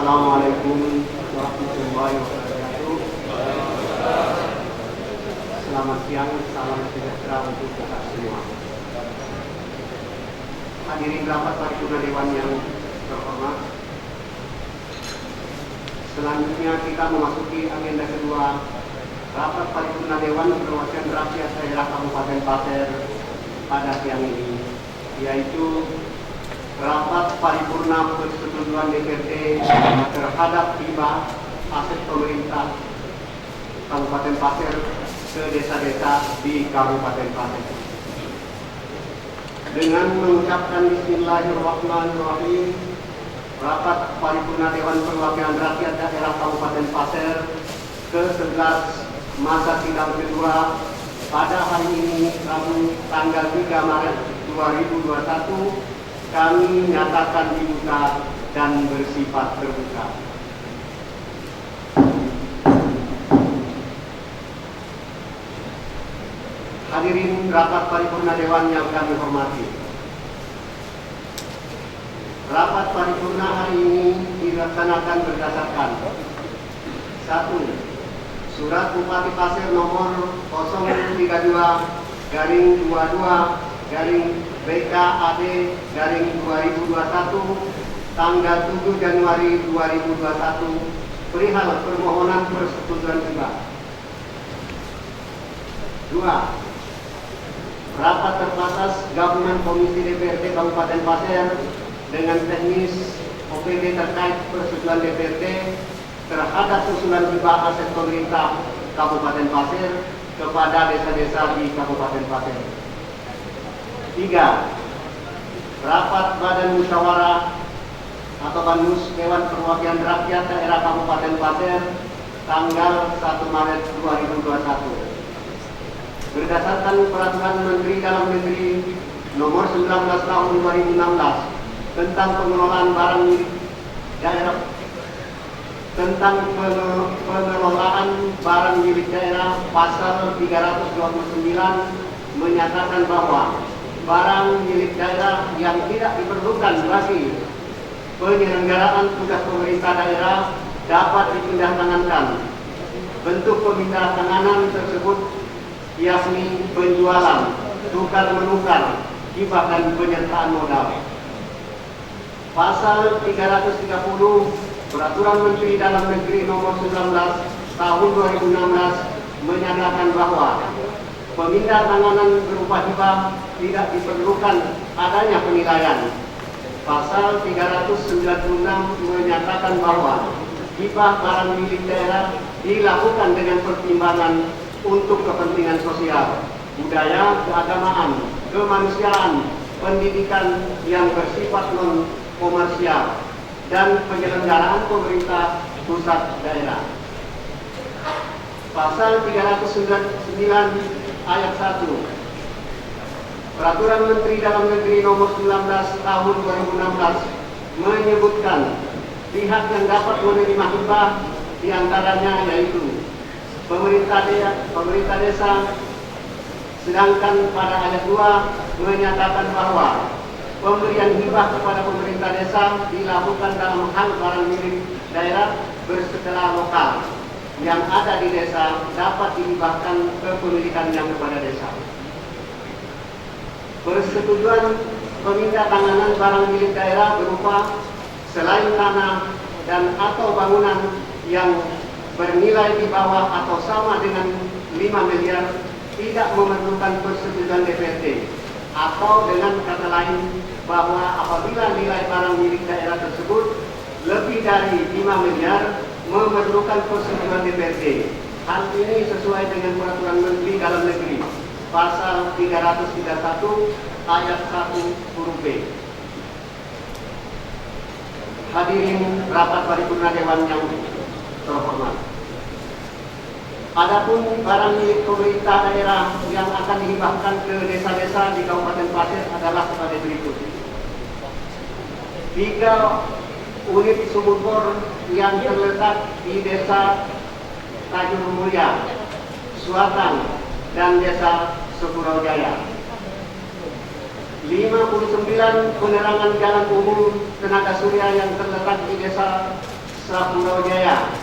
Assalamualaikum warahmatullahi wabarakatuh. Selamat siang, salam sejahtera untuk kita semua. Hadirin rapat paripurna Dewan yang terhormat. Selanjutnya kita memasuki agenda kedua rapat paripurna Dewan Perwakilan Rakyat Daerah Kabupaten Pasir pada siang ini, yaitu rapat paripurna persetujuan DPRD terhadap hibah aset pemerintah Kabupaten Pasir ke desa-desa di Kabupaten Pasir. Dengan mengucapkan Bismillahirrahmanirrahim, rapat paripurna Dewan Perwakilan Rakyat Daerah Kabupaten Pasir ke-11 masa sidang kedua pada hari ini, Rabu tanggal 3 Maret 2021, kami nyatakan dibuka dan bersifat terbuka. Hadirin rapat paripurna Dewan yang kami hormati. Rapat paripurna hari ini dilaksanakan berdasarkan 1. Surat Bupati Pasir nomor 032-22-BKAD-2021 tanggal 7 Januari 2021 perihal permohonan persetujuan hibah. 2. Rapat terbatas Gabungan Komisi DPRD Kabupaten Pasir dengan teknis OPD terkait persetujuan DPRD terhadap usulan hibah aset pemerintah Kabupaten Pasir kepada desa-desa di Kabupaten Pasir. 3. Rapat Badan Musyawarah atau BANMUS Dewan Perwakilan Rakyat Daerah Kabupaten Pasir tanggal 1 Maret 2021. Berdasarkan Peraturan Menteri Dalam Negeri Nomor 19 Tahun 2016 tentang pengelolaan barang milik daerah pasal 329 menyatakan bahwa barang milik daerah yang tidak diperlukan bagi penyelenggaraan tugas pemerintah daerah dapat dipindah tangankan. Bentuk pemindah tanganan tersebut yakni penjualan, tukar menukar, hibah dan penyertaan modal. Pasal 330 Peraturan Menteri Dalam Negeri Nomor 19 Tahun 2016 menyatakan bahwa pemindah tanganan berupa hibah tidak diperlukan adanya penilaian. Pasal 396 menyatakan bahwa hibah barang milik daerah dilakukan dengan pertimbangan untuk kepentingan sosial, budaya, keagamaan, kemanusiaan, pendidikan yang bersifat non-komersial, dan penyelenggaraan pemerintah pusat daerah. Pasal 399 ayat 1 Peraturan Menteri Dalam Negeri Nomor 19 Tahun 2016 menyebutkan pihak yang dapat menerima hibah diantaranya yaitu pemerintah desa, sedangkan pada ayat 2 menyatakan bahwa pemberian hibah kepada pemerintah desa dilakukan dalam hal barang milik daerah berskala lokal yang ada di desa dapat dihibahkan kepemilikannya kepada desa. Persetujuan pemindah tanganan barang milik daerah berupa selain tanah dan atau bangunan yang bernilai di bawah atau sama dengan 5 miliar tidak memerlukan persetujuan DPRD, atau dengan kata lain bahwa apabila nilai barang milik daerah tersebut lebih dari 5 miliar memerlukan persetujuan DPRD. Hal ini sesuai dengan Peraturan Menteri Dalam Negeri Pasal 331 ayat 1 huruf B. Hadirin rapat paripurna Dewan yang terhormat. Adapun barang milik pemerintah daerah yang akan dihibahkan ke desa-desa di Kabupaten Pasir adalah sebagai berikut. 3 unit sumur bor yang terletak di Desa Tajur Mulia, Suatan, dan Desa Sepurau Jaya. 59 penerangan jalan umum tenaga surya yang terletak di Desa Sapuro Jaya,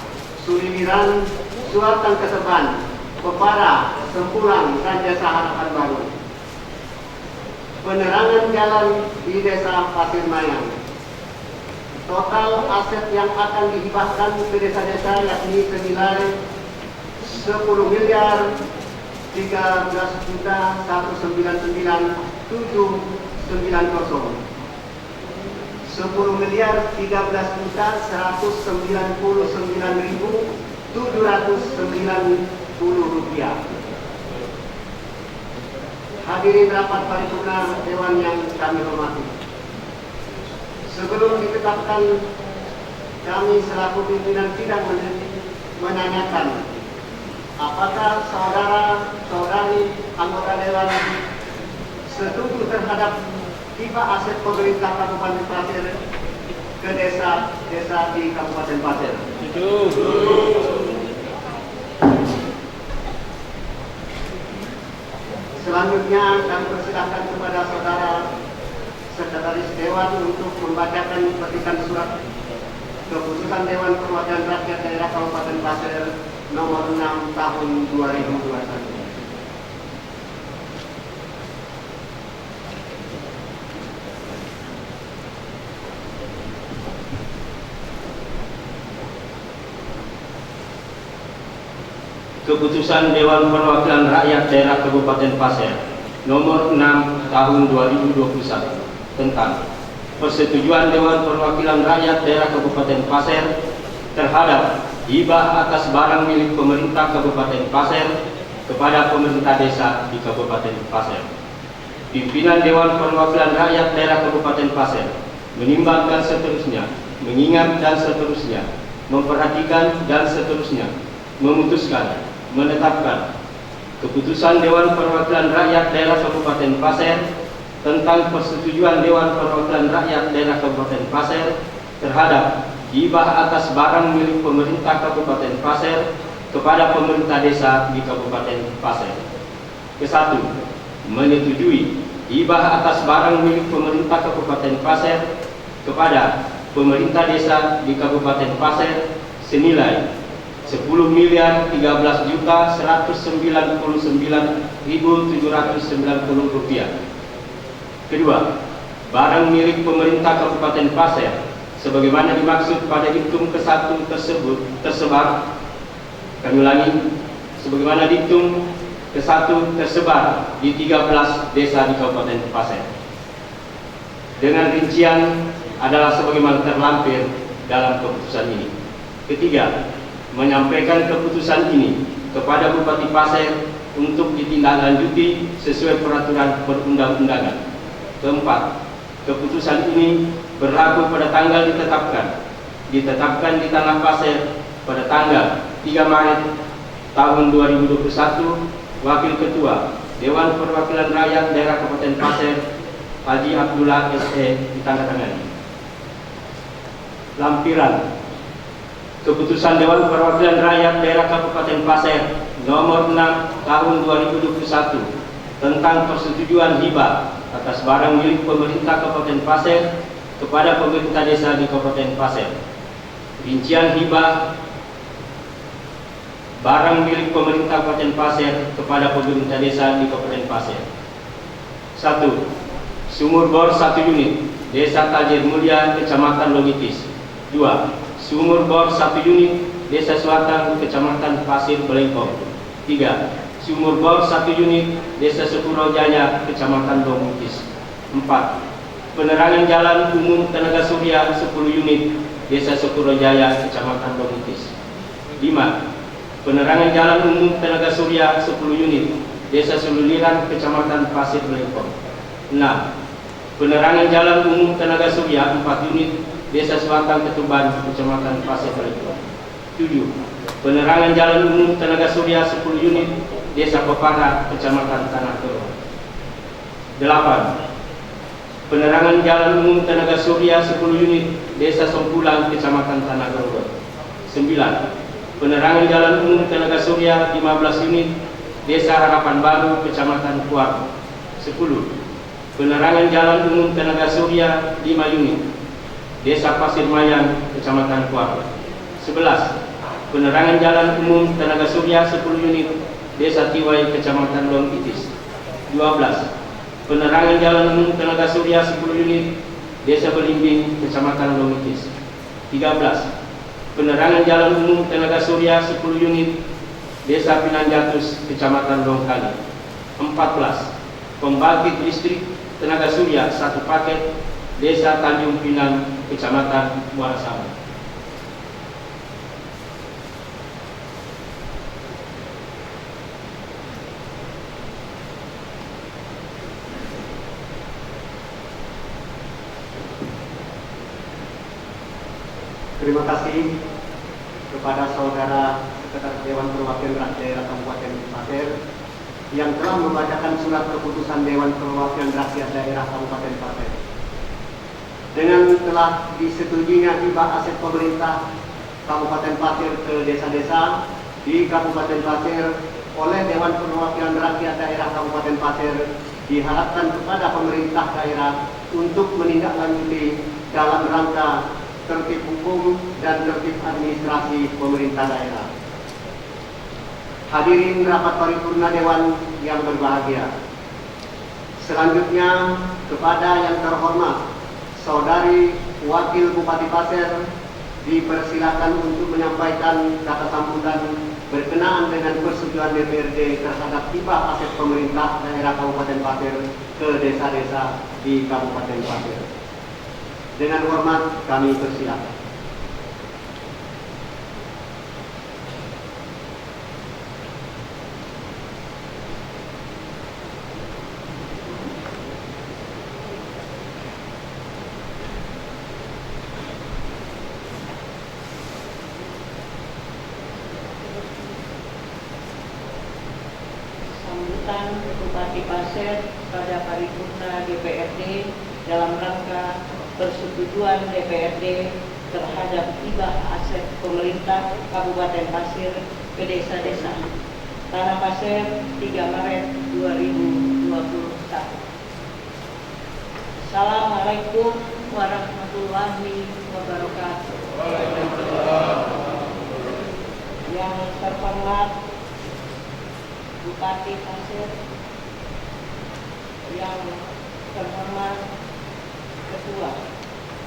Suliliran, Suatan Keseban, Pepara, Sempulang, dan Desa Harapan Baru. Penerangan jalan di Desa Pasir Mayang. Total aset yang akan dihibahkan ke desa-desa yakni senilai 10 miliar 13 juta 199,790. 10 miliar 13 juta 199.790 rupiah. Hadirin rapat paripurna Dewan yang kami hormati. Sebelum ditetapkan, kami selaku pimpinan sidang menanyakan apakah saudara-saudari anggota Dewan setuju terhadap hibah aset pemerintah Kabupaten Pasir ke desa-desa di Kabupaten Pasir. Selanjutnya kami persilahkan kepada saudara Sekretaris Dewan untuk membacakan petikan surat keputusan Dewan Perwakilan Rakyat Daerah Kabupaten Pasir nomor 6 tahun 2021. Keputusan Dewan Perwakilan Rakyat Daerah Kabupaten Pasir nomor 6 tahun 2021 tentang persetujuan Dewan Perwakilan Rakyat Daerah Kabupaten Pasir terhadap hibah atas barang milik pemerintah Kabupaten Pasir kepada pemerintah desa di Kabupaten Pasir. Pimpinan Dewan Perwakilan Rakyat Daerah Kabupaten Pasir menimbang dan seterusnya, mengingat dan seterusnya, memperhatikan dan seterusnya, memutuskan, menetapkan keputusan Dewan Perwakilan Rakyat Daerah Kabupaten Pasir tentang persetujuan Dewan Perwakilan Rakyat Daerah Kabupaten Pasir terhadap hibah atas barang milik pemerintah Kabupaten Pasir kepada pemerintah desa di Kabupaten Pasir. Ke-1, menyetujui hibah atas barang milik pemerintah Kabupaten Pasir kepada pemerintah desa di Kabupaten Pasir senilai 10 miliar 13 juta 199.790 rupiah. Kedua, barang milik pemerintah Kabupaten Pasir sebagaimana dimaksud pada diktum ke-1 tersebut tersebar, kami ulangi, sebagaimana diktum ke-1 tersebar di 13 desa di Kabupaten Pasir dengan rincian adalah sebagaimana terlampir dalam keputusan ini. Ketiga, menyampaikan keputusan ini kepada Bupati Pasir untuk ditindaklanjuti sesuai peraturan perundang-undangan. Keempat, keputusan ini berlaku pada tanggal ditetapkan di Tanah Pasir pada tanggal 3 Maret tahun 2021. Wakil Ketua Dewan Perwakilan Rakyat Daerah Kabupaten Pasir Haji Abdullah SE ditandatangani. Lampiran Keputusan Dewan Perwakilan Rakyat Daerah Kabupaten Pasir nomor 6 tahun 2021 tentang persetujuan hibah atas barang milik pemerintah Kabupaten Pasir kepada pemerintah desa di Kabupaten Pasir. Rincian hibah barang milik pemerintah Kabupaten Pasir kepada pemerintah desa di Kabupaten Pasir. 1. Sumur bor 1 unit, Desa Tajir Mulia, Kecamatan Logitis. 2. Sumur bor 1 unit, Desa Selatan, Kecamatan Pasir Belengkong. 3. Sumur bor 1 unit, Desa Sepuro Jaya, Kecamatan Logitis. 4. Penerangan jalan umum tenaga surya 10 unit, Desa Sepuro Jaya, Kecamatan Logitis. 5. Penerangan jalan umum tenaga surya 10 unit, Desa Sululiran, Kecamatan Pasir Belengkong. 6. Penerangan jalan umum tenaga surya 4 unit, Desa Selatan Ketuban, Kecamatan Pasir Belengkong. 7. Penerangan jalan umum tenaga surya 10 unit, Desa Pepara, Kecamatan Tanah Goro. 8. Penerangan jalan umum tenaga surya 10 unit, Desa Sompulang, Kecamatan Tanah Goro. 9. Penerangan jalan umum tenaga surya 15 unit, Desa Harapan Baru, Kecamatan Kuarto. 10. Penerangan jalan umum tenaga surya 5 unit, Desa Pasir Mayang, Kecamatan Kuarto. 11. Penerangan jalan umum tenaga surya 10 unit Desa Tiwai, Kecamatan Long Itis. 12. Penerangan jalan umum tenaga surya 10 unit Desa Belimbing, Kecamatan Long Itis. 13. Penerangan jalan umum tenaga surya 10 unit Desa Pinanjatus, Kecamatan Longkali. 14. Pembangkit listrik tenaga surya 1 paket Desa Tanjung Pinang, Kecamatan Muara Samu. Terima kasih kepada Saudara Sekretaris Dewan Perwakilan Rakyat Daerah Kabupaten Pasir yang telah membacakan surat keputusan Dewan Perwakilan Rakyat Daerah Kabupaten Pasir. Dengan telah disetujuinya hibah aset pemerintah Kabupaten Pasir ke desa-desa di Kabupaten Pasir oleh Dewan Perwakilan Rakyat Daerah Kabupaten Pasir, diharapkan kepada pemerintah daerah untuk menindaklanjuti dalam rangka tertib hukum dan tertib administrasi pemerintah daerah. Hadirin rapat paripurna Dewan yang berbahagia. Selanjutnya kepada yang terhormat Saudari Wakil Bupati Pasir dipersilakan untuk menyampaikan kata sambutan berkenaan dengan persetujuan DPRD terhadap hibah aset pemerintah daerah Kabupaten Pasir ke desa-desa di Kabupaten Pasir. Dengan hormat kami persilakan. Sambutan Bupati Pasir pada paripurna DPRD dalam rangka persetujuan DPRD terhadap hibah aset pemerintah Kabupaten Pasir ke desa-desa. Tanah Pasir, 3 Maret 2021. Assalamualaikum warahmatullahi wabarakatuh. Yang terhormat Bupati Pasir, yang terhormat Ketua,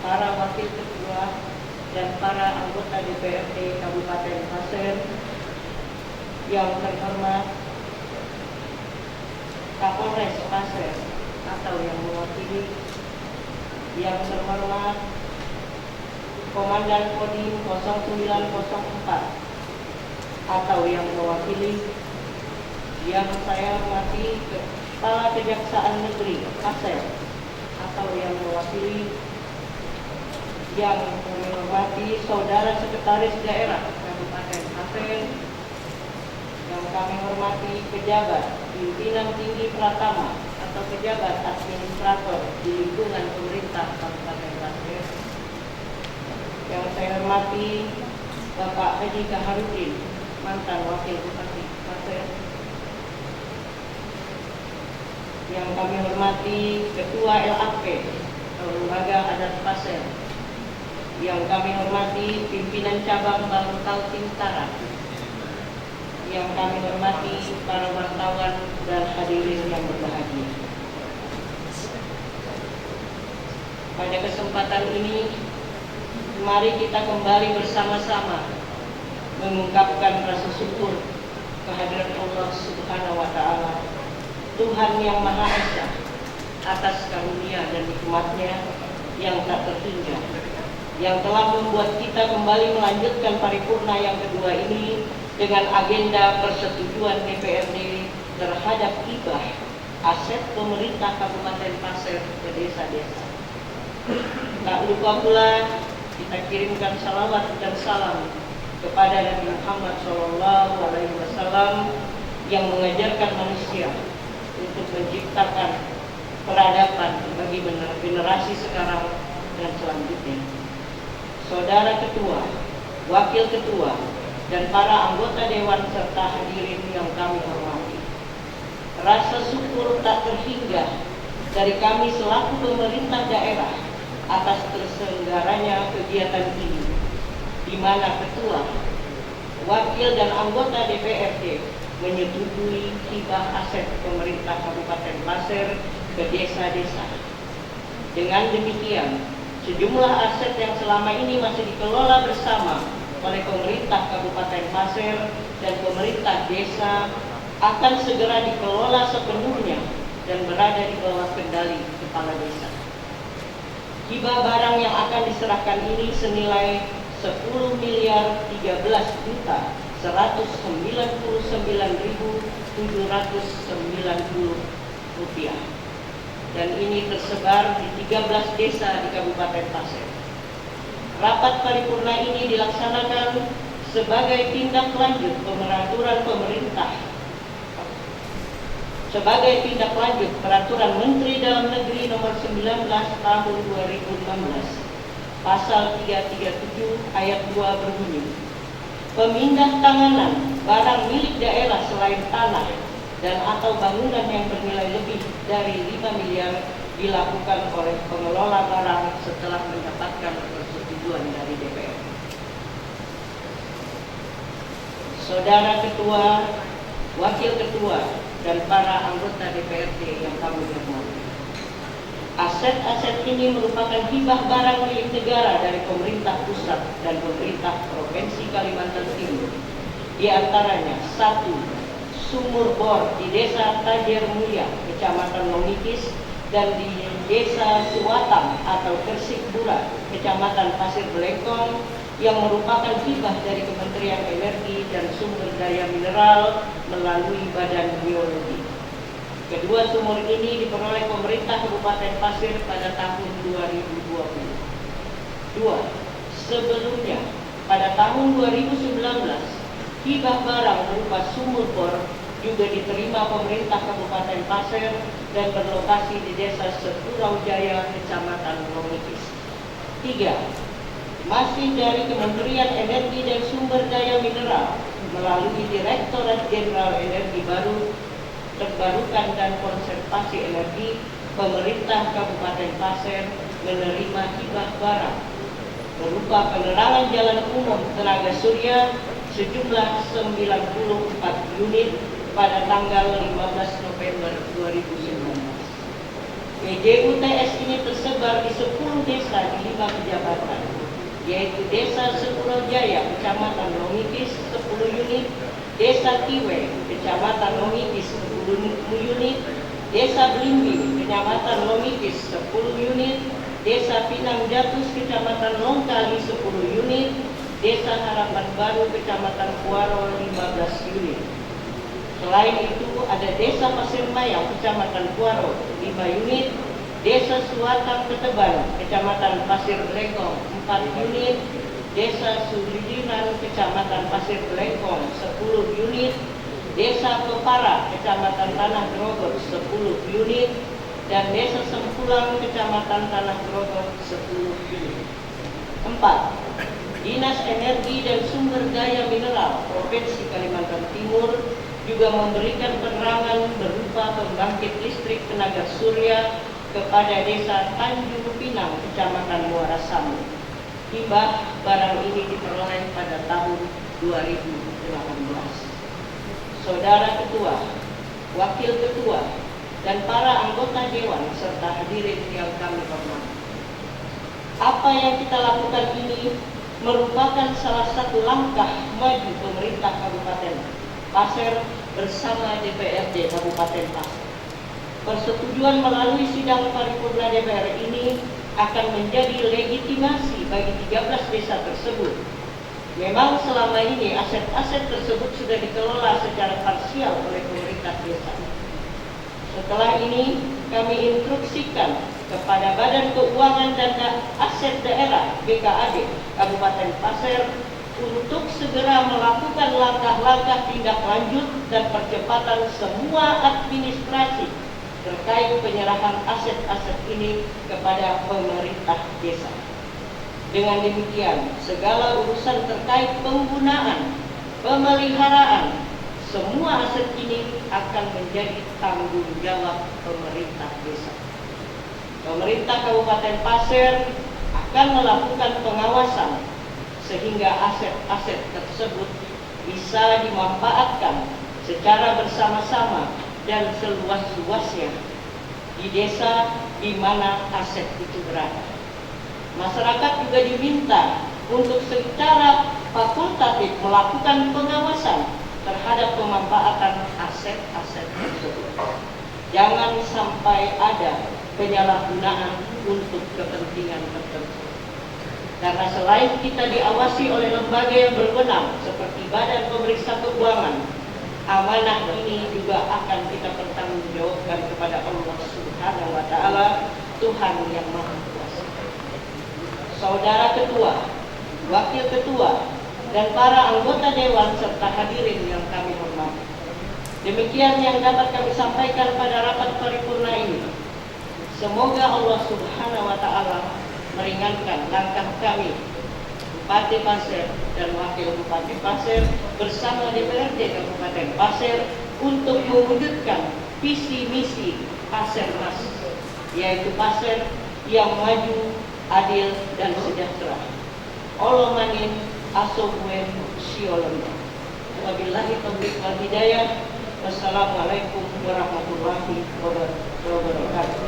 para Wakil Ketua, dan para anggota DPRD Kabupaten Pasir, yang terhormat Kapolres Pasir atau yang mewakili, yang terhormat Komandan Kodim 0904 atau yang mewakili, yang saya hormati Kepala Kejaksaan Negeri Pasir atau yang mewakili, yang kami hormati Saudara Sekretaris Daerah Kabupaten Pasir, yang kami hormati pejabat, pimpinan tinggi Pratama atau pejabat administrator di lingkungan pemerintah Kabupaten Pasir, yang saya hormati Bapak Haji Kaharudin, mantan Wakil Bupati Pasir, yang kami hormati Ketua LAP atau Lembaga Adat Pasir, yang kami hormati pimpinan cabang Bangkal Tintara, yang kami hormati para wartawan dan hadirin yang berbahagia. Pada kesempatan ini, mari kita kembali bersama-sama mengungkapkan rasa syukur kehadiran Allah Subhanahu wa Ta'ala, Tuhan yang Maha Esa, atas karunia dan nikmat-Nya yang tak terhingga, yang telah membuat kita kembali melanjutkan paripurna yang kedua ini dengan agenda persetujuan DPRD terhadap hibah aset pemerintah Kabupaten Pasir ke desa-desa. Tak lupa pula kita kirimkan salawat dan salam kepada Nabi Muhammad SAW yang mengajarkan manusia untuk menciptakan peradaban bagi generasi sekarang dan selanjutnya. Saudara Ketua, Wakil Ketua, dan para anggota Dewan serta hadirin yang kami hormati, rasa syukur tak terhingga dari kami selaku pemerintah daerah atas terselenggaranya kegiatan ini, di di mana ketua, wakil dan anggota DPRD menyetujui hibah aset pemerintah Kabupaten Pasir ke desa-desa. Dengan demikian, sejumlah aset yang selama ini masih dikelola bersama oleh pemerintah Kabupaten Pasir dan pemerintah desa akan segera dikelola sepenuhnya dan berada di bawah kendali kepala desa. Hibah barang yang akan diserahkan ini senilai 10.311.199.790 rupiah. Dan ini tersebar di 13 desa di Kabupaten Pasir. Rapat paripurna ini dilaksanakan sebagai tindak lanjut peraturan Menteri Dalam Negeri Nomor 19 Tahun 2016, Pasal 337 Ayat 2 berbunyi, pemindah tanganan barang milik daerah selain tanah dan atau bangunan yang bernilai lebih dari 5 miliar dilakukan oleh pengelola barang setelah mendapatkan persetujuan dari DPR. Saudara Ketua, Wakil Ketua, dan para anggota DPRD yang kami hormati, aset-aset ini merupakan hibah barang milik negara dari pemerintah pusat dan pemerintah Provinsi Kalimantan Timur. Di antaranya 1. Sumur bor di Desa Tajir Mulia, Kecamatan Longikis, dan di Desa Suwatang atau Kersikbura, Kecamatan Pasir Belengkong, yang merupakan hibah dari Kementerian Energi dan Sumber Daya Mineral melalui Badan Geologi. Kedua sumur ini diperoleh pemerintah Kabupaten Pasir pada tahun 2020. 2. Sebelumnya, pada tahun 2019, hibah barang berupa sumur bor juga diterima pemerintah Kabupaten Pasir dan berlokasi di Desa Sepurau Jaya, Kecamatan Longikis. 3. Masih dari Kementerian Energi dan Sumber Daya Mineral melalui Direktorat Jenderal Energi Baru, Terbarukan dan Konservasi Energi, pemerintah Kabupaten Pasir menerima hibah barang berupa penerangan jalan umum tenaga surya sejumlah 94 unit pada tanggal 15 November 2019. PJUTS ini tersebar di 10 desa di 5 kecamatan, yaitu Desa Sepurau Jaya, Kecamatan Longikis 10 unit, Desa Tiwe, Kecamatan Longikis 10 unit, Desa Blimbing, Kecamatan Longikis 10 unit, Desa Pinang Jatus, Kecamatan Longkali 10 unit, Desa Harapan Baru, Kecamatan Kuaro 15 unit. Selain itu ada Desa Pasir Mayang, Kecamatan Kuaro 5 unit, Desa Suwatang Keteban, Kecamatan Pasir Belengkong 4 unit, Desa Sulidiran, Kecamatan Pasir Belengkong 10 unit, Desa Pepara, Kecamatan Tanah Grogol 10 unit, dan Desa Sempulang, Kecamatan Tanah Grogol 10 unit. 4. Dinas Energi dan Sumber Daya Mineral Provinsi Kalimantan Timur juga memberikan penerangan berupa pembangkit listrik tenaga surya kepada Desa Tanjung Pinang, Kecamatan Muara Samu. Hibah barang ini diperoleh pada tahun 2018. Saudara Ketua, Wakil Ketua, dan para anggota Dewan serta hadirin yang kami hormati, apa yang kita lakukan ini merupakan salah satu langkah maju pemerintah Kabupaten Pasir bersama DPRD Kabupaten Pasir. Persetujuan melalui sidang paripurna DPR ini akan menjadi legitimasi bagi 13 desa tersebut. Memang selama ini aset-aset tersebut sudah dikelola secara parsial oleh pemerintah desa. Setelah ini kami instruksikan kepada Badan Keuangan dan Aset Daerah BKAD Kabupaten Pasir untuk segera melakukan langkah-langkah tindak lanjut dan percepatan semua administrasi terkait penyerahan aset-aset ini kepada pemerintah desa. Dengan demikian, segala urusan terkait penggunaan, pemeliharaan, semua aset ini akan menjadi tanggung jawab pemerintah desa. Pemerintah Kabupaten Pasir akan melakukan pengawasan sehingga aset-aset tersebut bisa dimanfaatkan secara bersama-sama dan seluas-luasnya di desa di mana aset itu berada. Masyarakat juga diminta untuk secara fakultatif melakukan pengawasan terhadap pemanfaatan aset-aset tersebut. Jangan sampai ada penyalahgunaan untuk kepentingan tertentu. Karena selain kita diawasi oleh lembaga yang berwenang seperti Badan Pemeriksa Keuangan, amanah ini juga akan kita pertanggungjawabkan kepada Allah Subhanahu wa Ta'ala, Tuhan yang Maha Kuasa. Saudara Ketua, Wakil Ketua, dan para anggota Dewan serta hadirin yang kami hormati. Demikian yang dapat kami sampaikan pada rapat paripurna ini. Semoga Allah Subhanahu wa Ta'ala meringankan langkah kami, Bupati Pasir dan Wakil Bupati Pasir bersama DPRD Kabupaten Pasir untuk mewujudkan visi misi Pasirnas, yaitu Pasir yang maju, adil, dan sejahtera. Allah manin asobwen siolon. Wabillahi taufiq wal hidayah. Wassalamualaikum warahmatullahi wabarakatuh.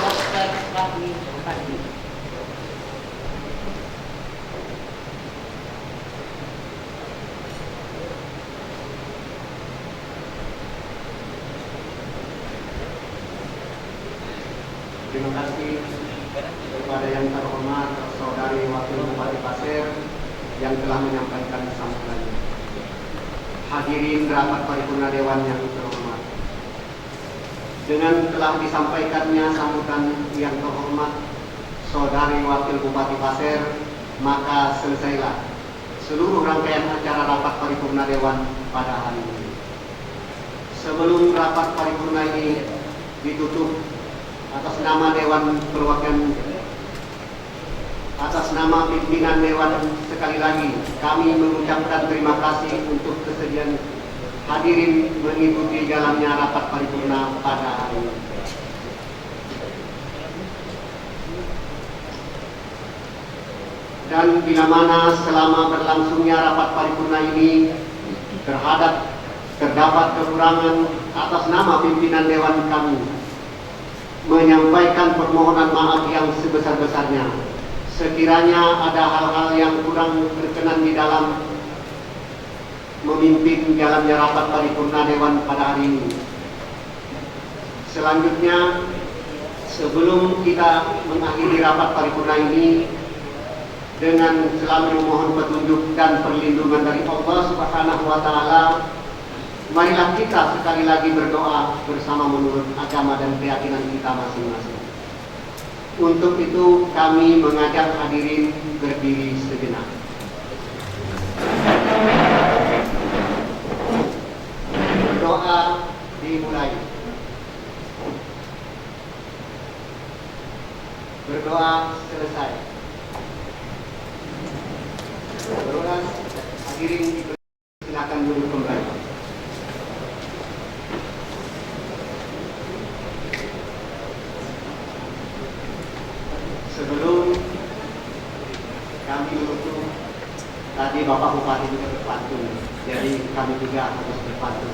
Dr. Fahmi Hadi. Terima kasih kepada yang terhormat Saudari Wakil Bupati Pasir yang telah menyampaikan sambutannya. Hadirin rapat paripurna Dewan yang terhormat, dengan telah disampaikannya sambutan yang terhormat Saudari Wakil Bupati Pasir, maka selesailah seluruh rangkaian acara rapat paripurna Dewan pada hari ini. Sebelum rapat paripurna ini ditutup, atas nama Dewan Perwakilan, atas nama pimpinan Dewan, sekali lagi kami mengucapkan terima kasih untuk kesediaan hadirin mengikuti jalannya rapat paripurna pada hari ini. Dan bila mana selama berlangsungnya rapat paripurna ini terdapat kekurangan, atas nama pimpinan Dewan kami menyampaikan permohonan maaf yang sebesar-besarnya. Sekiranya ada hal-hal yang kurang berkenan di dalam memimpin jalannya rapat paripurna Dewan pada hari ini. Selanjutnya, sebelum kita mengakhiri rapat paripurna ini dengan selalu memohon petunjuk dan perlindungan dari Allah Subhanahu wa Ta'ala, marilah kita sekali lagi berdoa bersama menurut agama dan keyakinan kita masing-masing. Untuk itu kami mengajak hadirin berdiri sejenak. Doa dimulai. Berdoa selesai. Berdoa hadirin silakan duduk kembali. Sebelum kami menutup, tadi Bapak Bupati juga berpantun, jadi kami juga harus berpantun.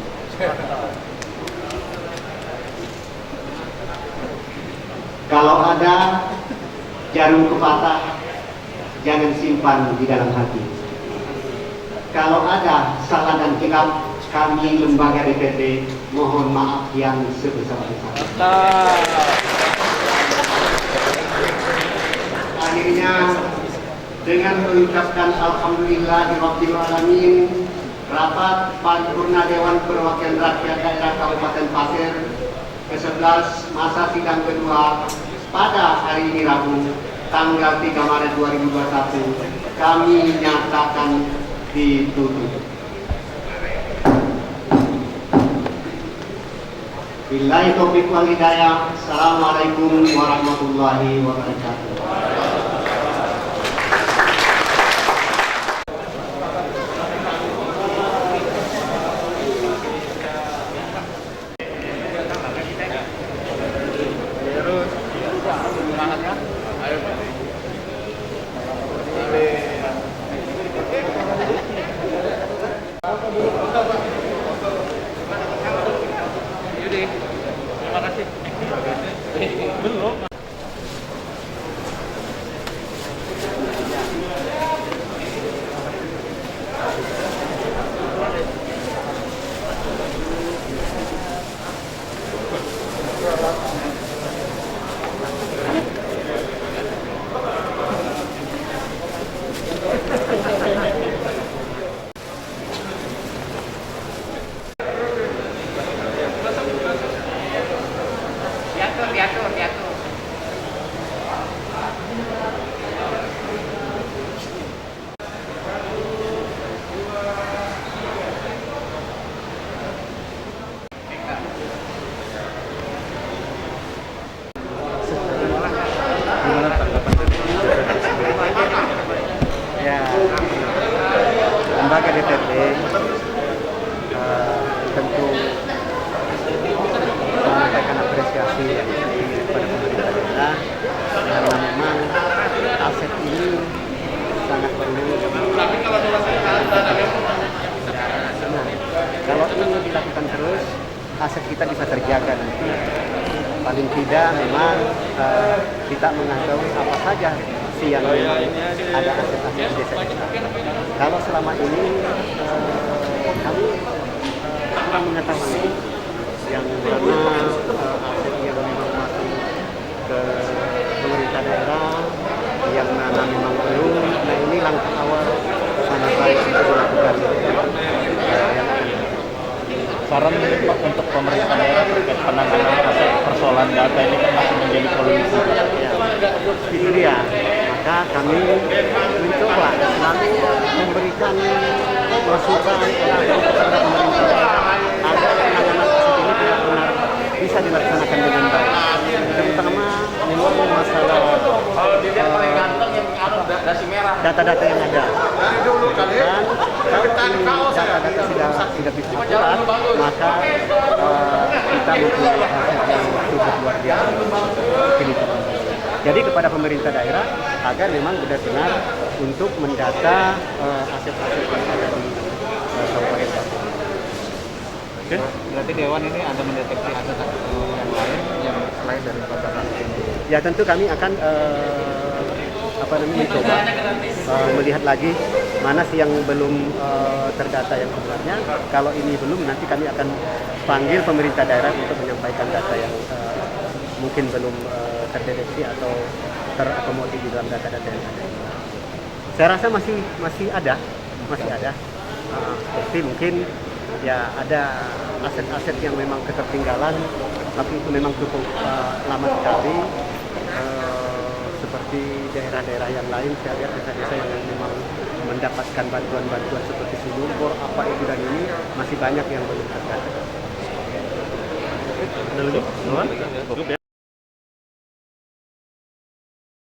Kalau ada jarum kepatah, jangan simpan di dalam hati. Kalau ada salah dan hilaf, kami lembaga DPRD mohon maaf yang sebesar-besarnya. Akhirnya dengan mengucapkan Alhamdulillahirabbil alamin, rapat paripurna Dewan Perwakilan Rakyat Daerah Kabupaten Pasir ke-11 masa sidang kedua pada hari ini Rabu tanggal 3 Maret 2021 kami nyatakan ditutup. Billahi taufiq wal hidayah. Assalamualaikum warahmatullahi wabarakatuh. Belum. Diatur. Gimana tanggapan Ya, lembaga DPRD tentu menyampaikan apresiasi yang tinggi kepada pemerintah daerah karena memang aset ini sangat perlu. Nah, kalau ini dilakukan terus, aset kita bisa terjaga nanti. Paling tidak memang kita mengetahui apa saja sih yang memang ada aset-aset di desa kita. Kalau selama ini kami kurang mengetahui yang mana aset yang memang masuk ke pemerintah daerah, yang mana memang belum. Nah, ini langkah awal sangat baik untuk dilakukan. saran Pak untuk pemerintah daerah terkait penanganan aset persoalan data ini kan masih menjadi polemik juga. Ya, itu dia. Maka kami mencoba selalu memberikan masukan kepada pemerintah daerah agar penanganan aset ini benar-benar bisa dilaksanakan dengan baik. Terutama memang masalah data-data yang ada. Dan kalau data-data sudah bisa akurat, maka kita mempunyai aset yang cukup luar biasa. Jadi kepada pemerintah daerah agar memang benar-benar untuk mendata aset-aset yang ada di Kabupaten Papua. Oke, berarti Dewan ini ada mendeteksi aset-aset yang lain yang selain dari kota ini. Ya tentu kami akan mencoba melihat lagi mana sih yang belum terdata yang sebenarnya. Kalau ini belum, nanti kami akan panggil pemerintah daerah untuk menyampaikan data yang mungkin belum terdeteksi atau terakomodir di dalam data-data yang ada. Saya rasa masih ada. Tapi mungkin ya ada aset-aset yang memang ketertinggalan, tapi itu memang cukup lama sekali. Seperti daerah-daerah yang lain, saya lihat desa-desa yang memang mendapatkan bantuan-bantuan seperti sumur, apa itu dan ini masih banyak yang belum terdata. Ada lagi? Cukup ya?